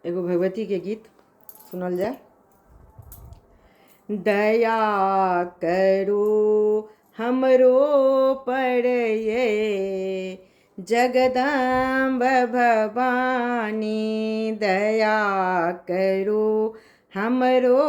एगो भगवती के गीत सुनल जाए। दया करो हमरो पर ये जगदम्ब भवानी, दया करो हमरो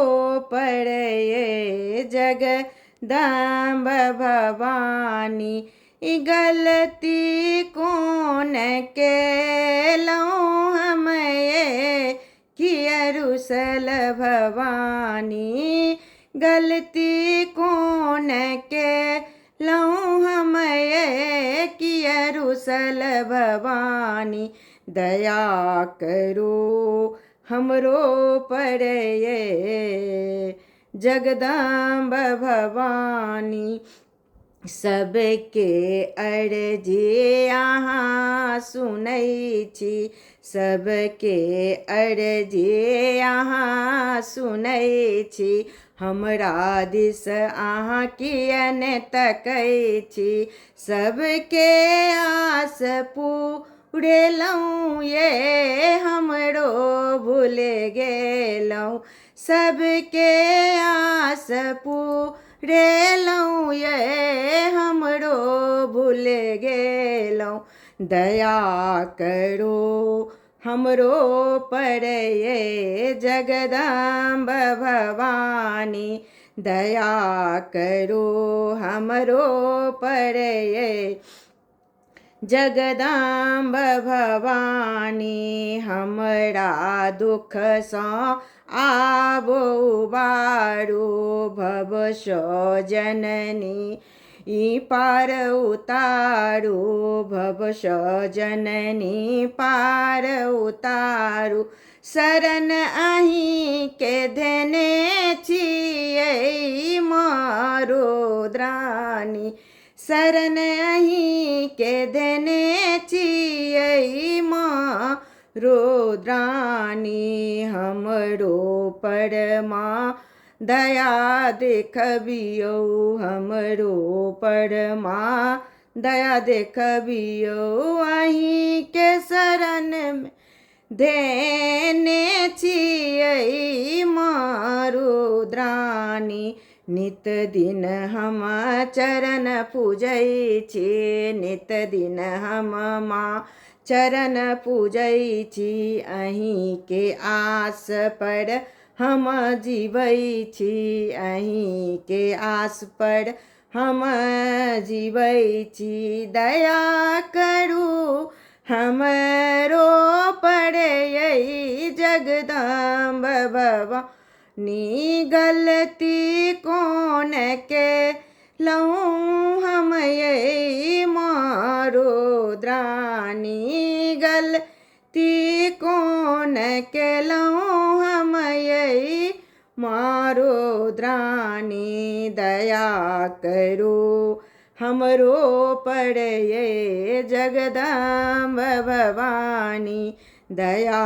पर ये जगदम्ब भवानी। ई गलती कौन केलौं हम ये कियरुसल भवानी, गलती कौन केलौं हम ये कियरुसल भवानी। दया करो हमरो पर ये जगदम्ब भवानी। सबके अर्जी अहाँ सुनै छी, सबके अर्जी अहाँ सुनै छी, हमरा दिस अहाँ किएक तकै छी। सबके आस पुरेलौं ये हमरो भूल गेलौं, सबके आस पुरेलौं ये हमरो भूल गेलौं। दया करो हमरो पर ये जगदम्ब भवानी, दया करो हमरो पर ये जगदम्ब भवानी। हमरा दुख सँ आबो उबारू भवशो जननी, ई पार उतारू भवशो जननी पार उतारू। शरण अहीं के देने छियै मारो द्रानी, शरण अहीं के देने छियै मारो द्रानी। हमरो परमा दया देखबियौ, हमरो परमा दया देखबियौ, अहीं के शरण में देने छियै मारो द्रानी। नित दिन हम चरण पूजै छी, नित दिन हम माँ चरण पूजै छी, अहीं के आस पर हम जीवै छी, अहीं के आस पर हम जीवै छी। दया करू हमरो पर ये जगदम्ब भवानी, गलती कौन केलौं हम ये मारो द्रानी, गलती कौन केलौं हम ये मारो द्रानी। दया करो हमरो पर ये जगदम्ब भवानी, दया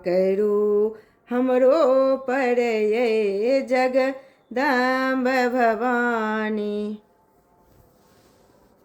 करो हमरो पर ये जगदम्ब भवानी।